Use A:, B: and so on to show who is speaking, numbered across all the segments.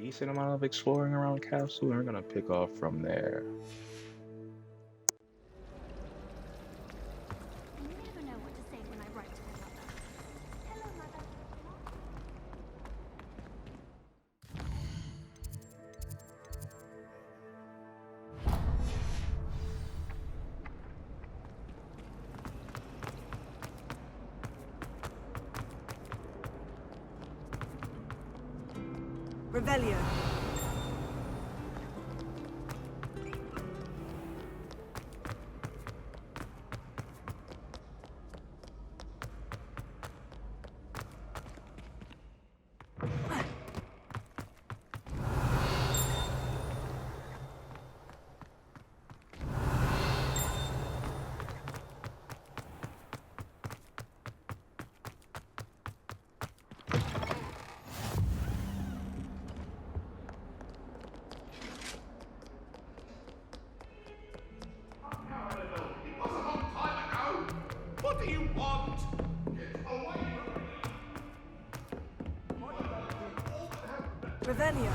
A: decent amount of exploring around the castle, and we're gonna pick off from there.
B: You never know what to say when I write to my mother. Hello, Mother.
C: Revelio.
D: What do you want?
C: Revelio.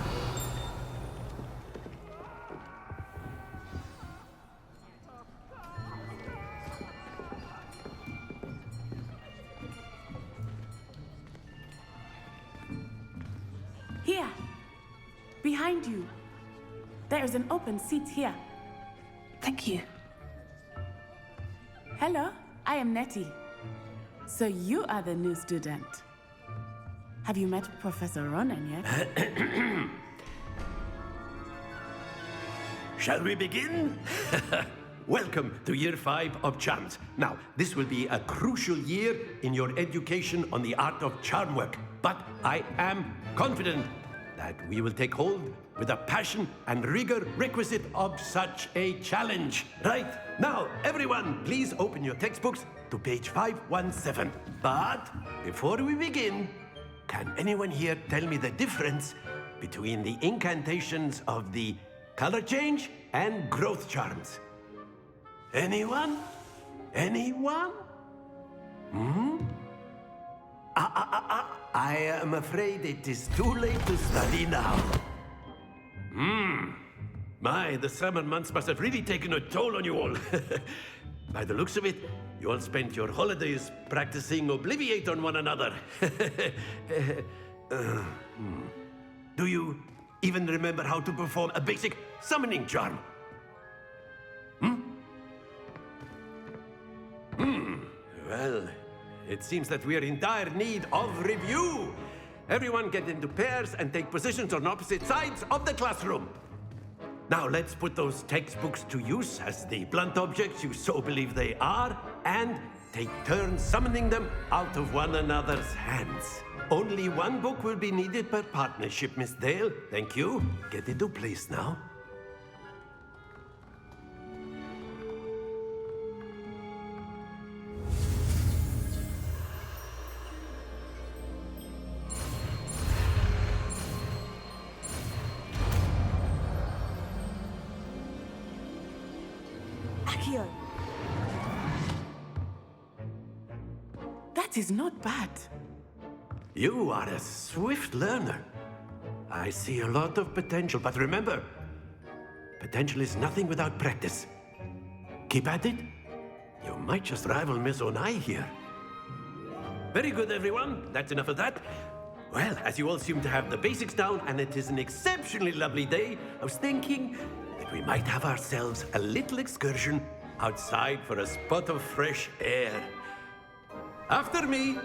E: Here, behind you. There is an open seat here.
F: Thank you.
E: Hello, I am Nettie. So you are the new student. Have you met Professor Ronan yet?
D: Shall we begin? Welcome to Year 5 of Charms. Now, this will be a crucial year in your education on the art of charm work. But I am confident that we will take hold with the passion and rigor requisite of such a challenge. Right, now, everyone, please open your textbooks to page 517. But before we begin, can anyone here tell me the difference between the incantations of the color change and growth charms? Anyone? Anyone? I am afraid it is too late to study now. My, the summer months must have really taken a toll on you all. By the looks of it, you all spent your holidays practicing Obliviate on one another. Do you even remember how to perform a basic summoning charm? Well, it seems that we are in dire need of review. Everyone get into pairs and take positions on opposite sides of the classroom. Now let's put those textbooks to use as the blunt objects you so believe they are, and take turns summoning them out of one another's hands. Only one book will be needed per partnership, Miss Dale. Thank you. Get into place now.
C: Accio.
E: That is not bad.
D: You are a swift learner. I see a lot of potential, but remember, potential is nothing without practice. Keep at it. You might just rival Miss Onai here. Very good, everyone. That's enough of that. Well, as you all seem to have the basics down, and it is an exceptionally lovely day, I was thinking that we might have ourselves a little excursion outside for a spot of fresh air. After me.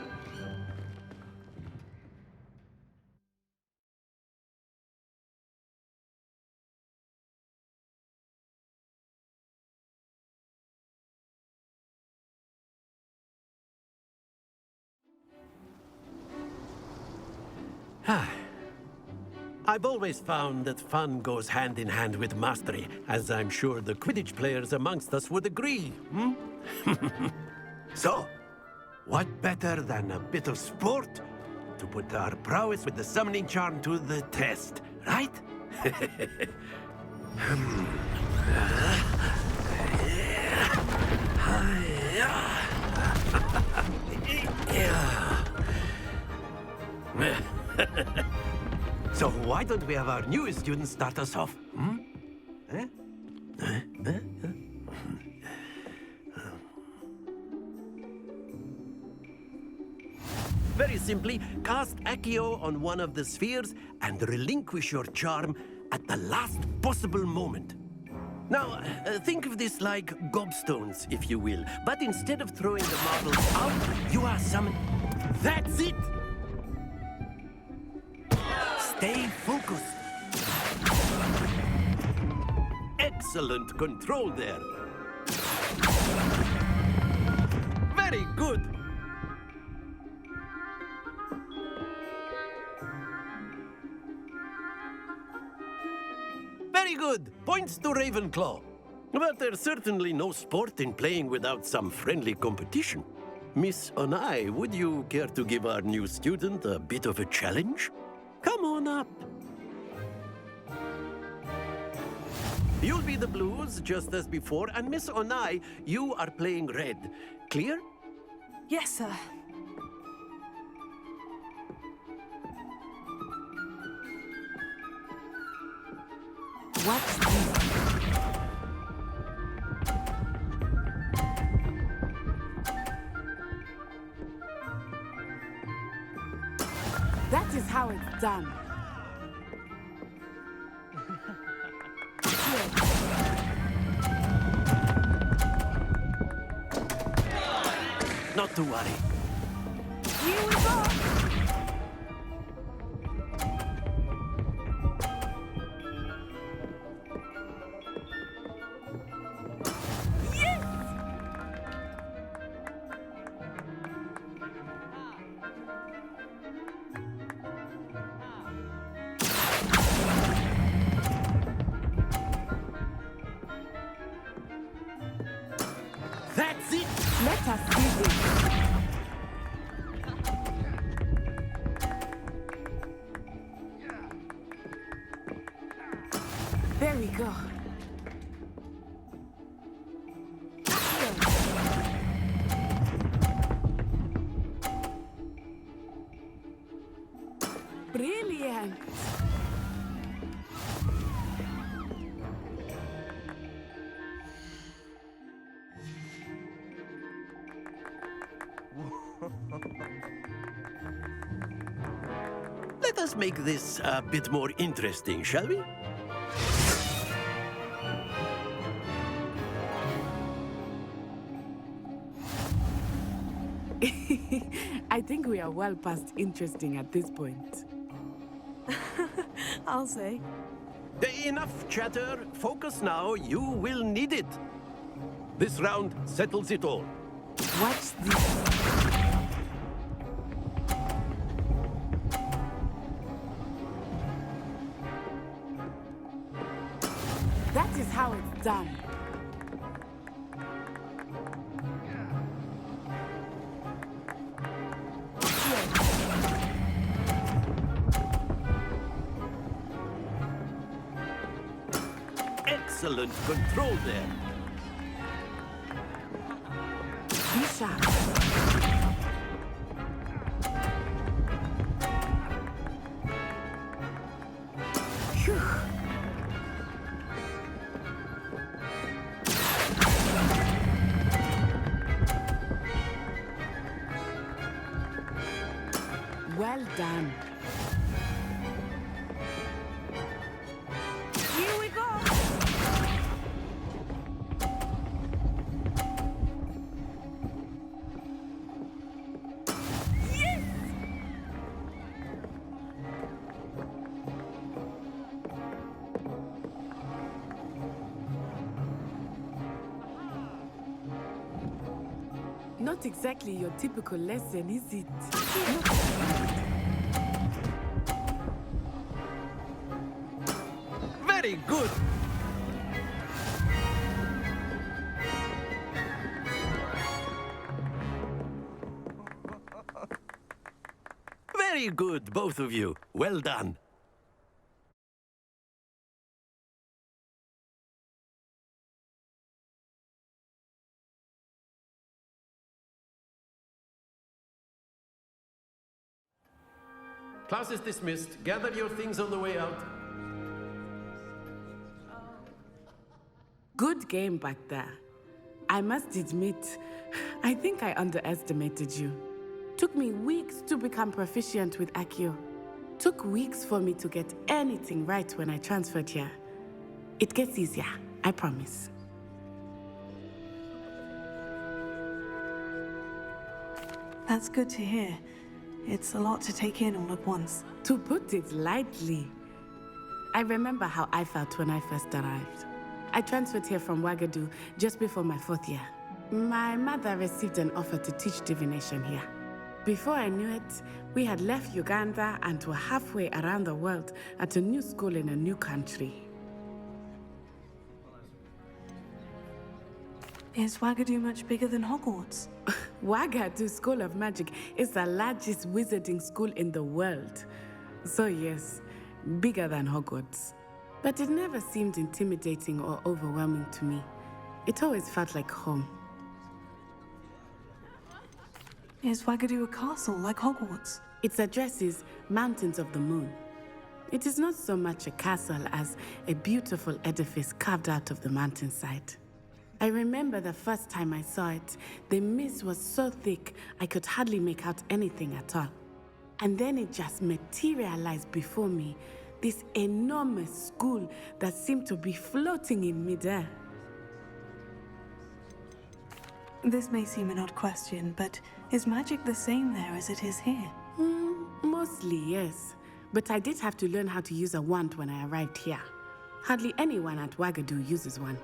D: I've always found that fun goes hand in hand with mastery, as I'm sure the Quidditch players amongst us would agree. So, what better than a bit of sport to put our prowess with the summoning charm to the test, right? So why don't we have our newest student start us off? Eh? Very simply, cast Accio on one of the spheres and relinquish your charm at the last possible moment. Now, think of this like gobstones, if you will. But instead of throwing the marbles out, you are summoned. That's it! Stay focused. Excellent control there. Very good. Very good. Points to Ravenclaw. But there's certainly no sport in playing without some friendly competition. Miss Onai, would you care to give our new student a bit of a challenge? Come on up. You'll be the blues, just as before, and Miss Onai, you are playing red. Clear?
C: Yes, sir.
E: What's this? That is how it's done.
D: Not to worry.
C: Here we go!
D: That's it!
E: Let us see this. There we go. Brilliant.
D: Let us make this a bit more interesting, shall we?
E: I think we are well past interesting at this point.
C: I'll say.
D: Enough chatter. Focus now. You will need it. This round settles it all.
E: Watch this. That is how it's done.
D: Excellent control there.
E: Be sharp. Phew. Well done.
C: Here we go!
E: Not exactly your typical lesson, is it?
D: Very good. Very good, both of you. Well done. Class is dismissed. Gather your things on the way out.
E: Good game back there. I must admit, I think I underestimated you. Took me weeks to become proficient with Accio. Took weeks for me to get anything right when I transferred here. It gets easier, I promise.
F: That's good to hear. It's a lot to take in all at once.
E: To put it lightly, I remember how I felt when I first arrived. I transferred here from Ouagadougou just before my 4th year. My mother received an offer to teach divination here. Before I knew it, we had left Uganda and were halfway around the world at a new school in a new country.
F: Is Ouagadougou much bigger than Hogwarts?
E: Ouagadougou School of Magic is the largest wizarding school in the world. So yes, bigger than Hogwarts. But it never seemed intimidating or overwhelming to me. It always felt like home.
F: Is Ouagadougou a castle like Hogwarts?
E: Its address is Mountains of the Moon. It is not so much a castle as a beautiful edifice carved out of the mountainside. I remember the first time I saw it, the mist was so thick I could hardly make out anything at all. And then it just materialized before me, this enormous school that seemed to be floating in midair.
F: This may seem an odd question, but is magic the same there as it is here?
E: Mostly, yes. But I did have to learn how to use a wand when I arrived here. Hardly anyone at Ouagadougou uses one.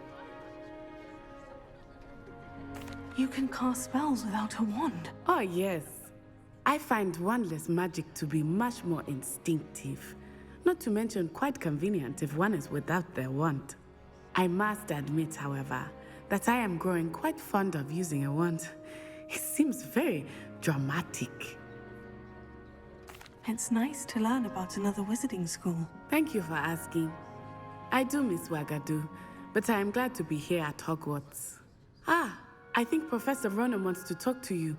F: You can cast spells without a wand.
E: Oh, yes. I find wandless magic to be much more instinctive. Not to mention quite convenient if one is without their wand. I must admit, however, that I am growing quite fond of using a wand. It seems very dramatic.
F: It's nice to learn about another wizarding school.
E: Thank you for asking. I do miss Ouagadougou, but I am glad to be here at Hogwarts. I think Professor Ronan wants to talk to you.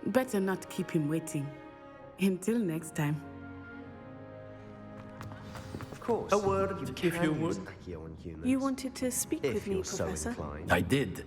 E: Better not keep him waiting. Until next time.
G: Of course.
D: A word, if you would.
F: You wanted to speak with me, Professor?
D: I did.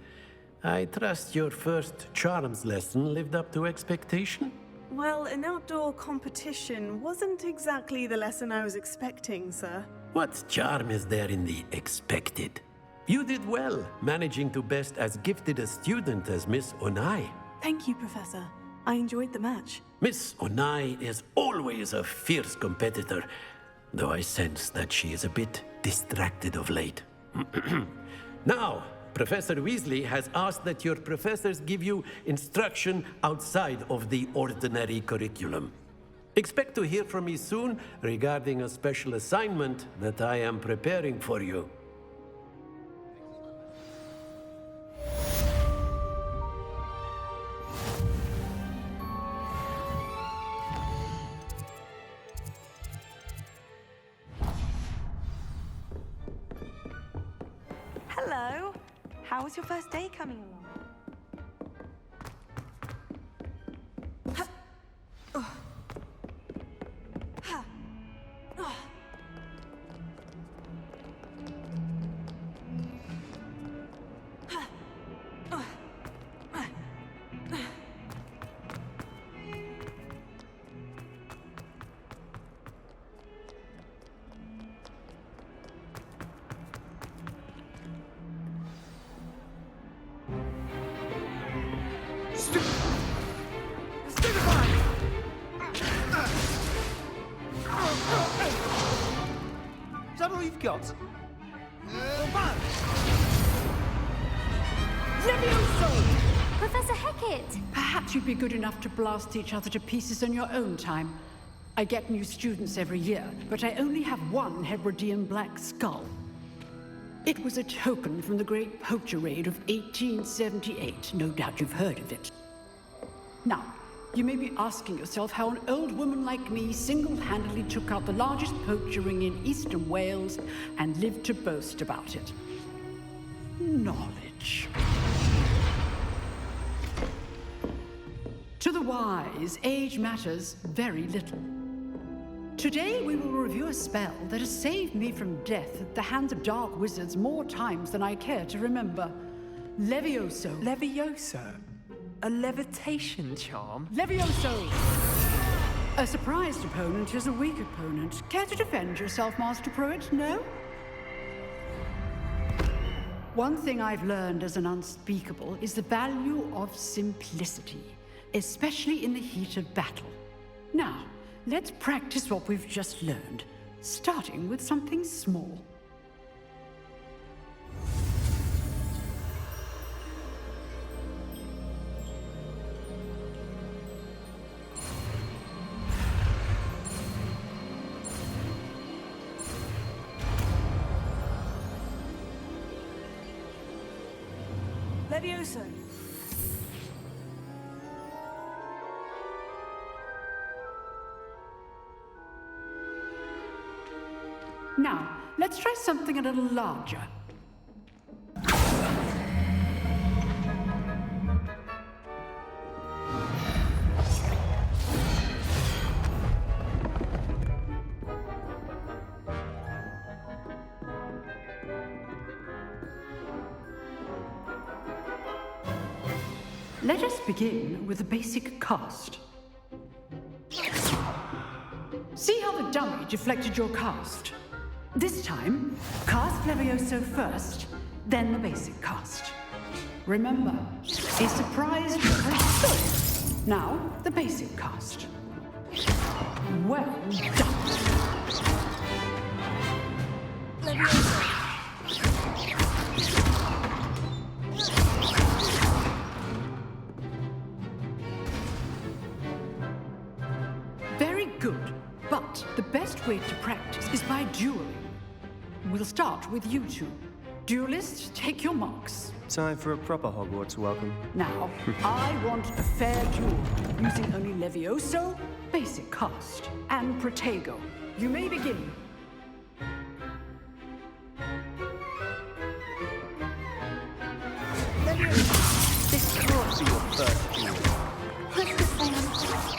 D: I trust your first charms lesson lived up to expectation?
H: Well, an outdoor competition wasn't exactly the lesson I was expecting, sir.
D: What charm is there in the expected? You did well, managing to best as gifted a student as Miss Onai.
F: Thank you, Professor. I enjoyed the match.
D: Miss Onai is always a fierce competitor, though I sense that she is a bit distracted of late. Now, Professor Weasley has asked that your professors give you instruction outside of the ordinary curriculum. Expect to hear from me soon regarding a special assignment that I am preparing for you.
C: Hello. How was your first day coming along?
G: Is that all you've got?
B: Professor Hecat!
I: Perhaps you'd be good enough to blast each other to pieces on your own time. I get new students every year, but I only have one Hebridean black skull. It was a token from the Great Poacher Raid of 1878. No doubt you've heard of it. Now, you may be asking yourself how an old woman like me single-handedly took out the largest poacher ring in eastern Wales and lived to boast about it. Knowledge. To the wise, age matters very little. Today we will review a spell that has saved me from death at the hands of dark wizards more times than I care to remember. Levioso.
G: Levioso? A levitation charm?
I: Levioso! A surprised opponent is a weak opponent. Care to defend yourself, Master Pruitt? No? One thing I've learned as an unspeakable is the value of simplicity, especially in the heat of battle. Now, let's practice what we've just learned, starting with something small.
C: Levioso.
I: Now, let's try something a little larger. Let us begin with a basic cast. See how the dummy deflected your cast? This time, cast Levioso first, then the basic cast. Remember, a surprise first. Now, the basic cast. Well done.
C: Levioso.
I: Very good, but the best way to practice is by dueling. We'll start with you two. Duelists, take your marks.
G: Time for a proper Hogwarts welcome.
I: Now, I want a fair duel, using only Levioso, basic cast, and Protego. You may begin.
G: This can't be your first duel.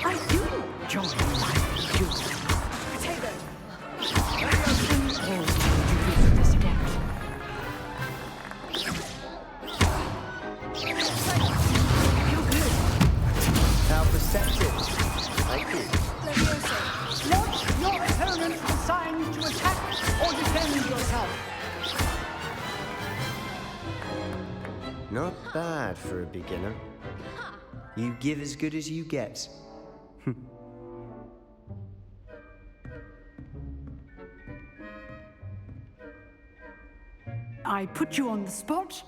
I: I do enjoy my duel.
C: Potato.
I: This adept. You're good.
G: How perceptive. Thank you.
C: Levioso.
I: Want your opponent assigned to attack or defend yourself.
G: Not bad for a beginner. You give as good as you get.
I: I put you on the spot,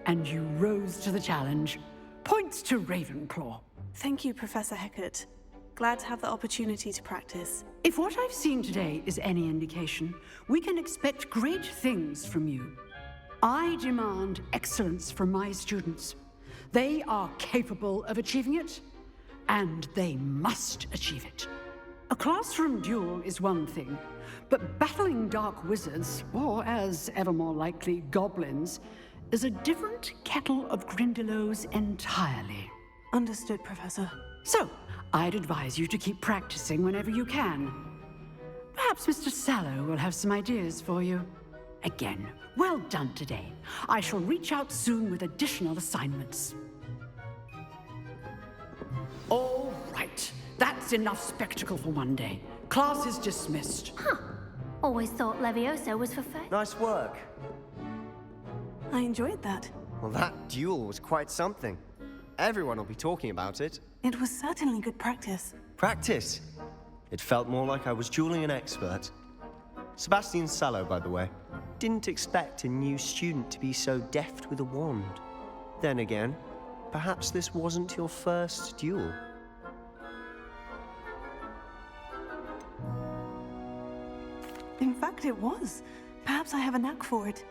I: and you rose to the challenge. Points to Ravenclaw.
F: Thank you, Professor Hecat. Glad to have the opportunity to practice.
I: If what I've seen today is any indication, we can expect great things from you. I demand excellence from my students. They are capable of achieving it, and they must achieve it. A classroom duel is one thing, but battling dark wizards, or as ever more likely, goblins, is a different kettle of Grindylows entirely.
F: Understood, Professor.
I: So, I'd advise you to keep practicing whenever you can. Perhaps Mr. Sallow will have some ideas for you. Again, well done today. I shall reach out soon with additional assignments. All right. That's enough spectacle for one day. Class is dismissed.
B: Huh. Always thought Levioso was for fun.
G: Nice work.
F: I enjoyed that.
G: Well, that duel was quite something. Everyone will be talking about it.
F: It was certainly good practice.
G: Practice? It felt more like I was dueling an expert. Sebastian Sallow, by the way. Didn't expect a new student to be so deft with a wand. Then again, perhaps this wasn't your first duel.
F: In fact, it was. Perhaps I have a knack for it.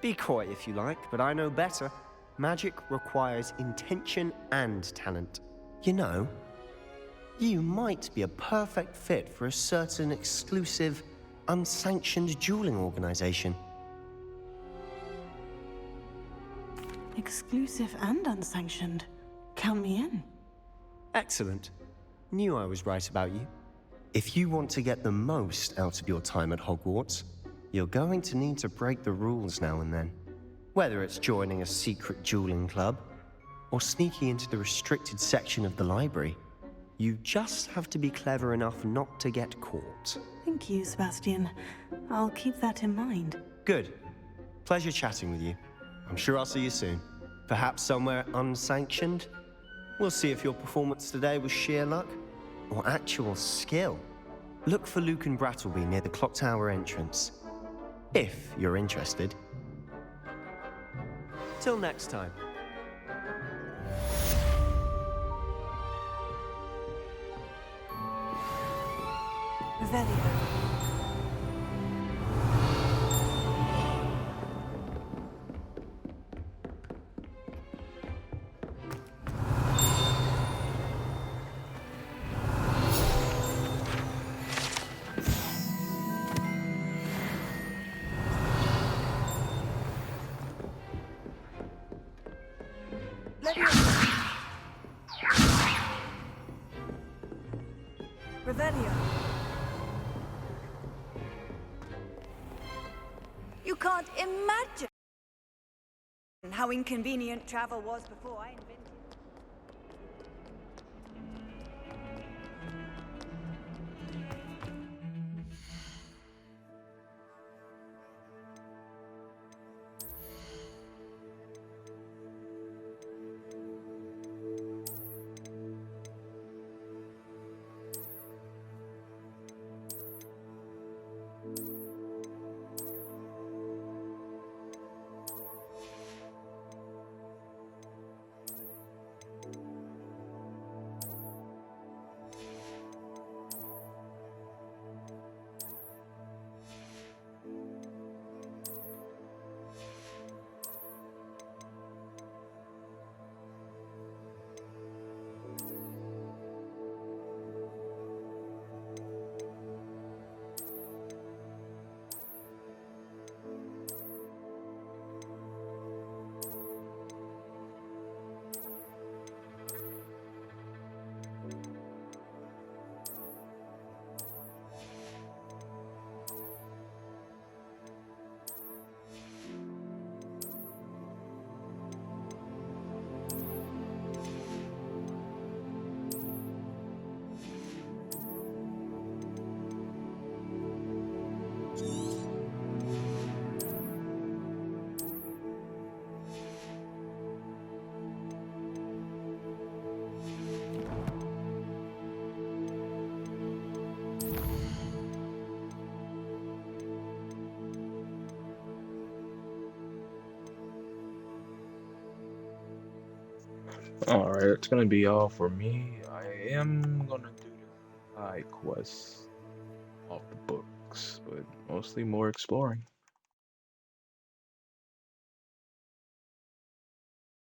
G: Be coy if you like, but I know better. Magic requires intention and talent. You know, you might be a perfect fit for a certain exclusive, unsanctioned dueling organization.
F: Exclusive and unsanctioned. Count me in.
G: Excellent. Knew I was right about you. If you want to get the most out of your time at Hogwarts, you're going to need to break the rules now and then. Whether it's joining a secret dueling club, or sneaking into the restricted section of the library, you just have to be clever enough not to get caught.
F: Thank you, Sebastian. I'll keep that in mind.
G: Good. Pleasure chatting with you. I'm sure I'll see you soon. Perhaps somewhere unsanctioned? We'll see if your performance today was sheer luck or actual skill. Look for Luke and Brattleby near the clock tower entrance, if you're interested. Till next time.
C: Revelio. Revelio. You can't imagine how inconvenient travel was before I invented it.
A: Alright, it's gonna be all for me. I am gonna do the side quests off the books, but mostly more exploring.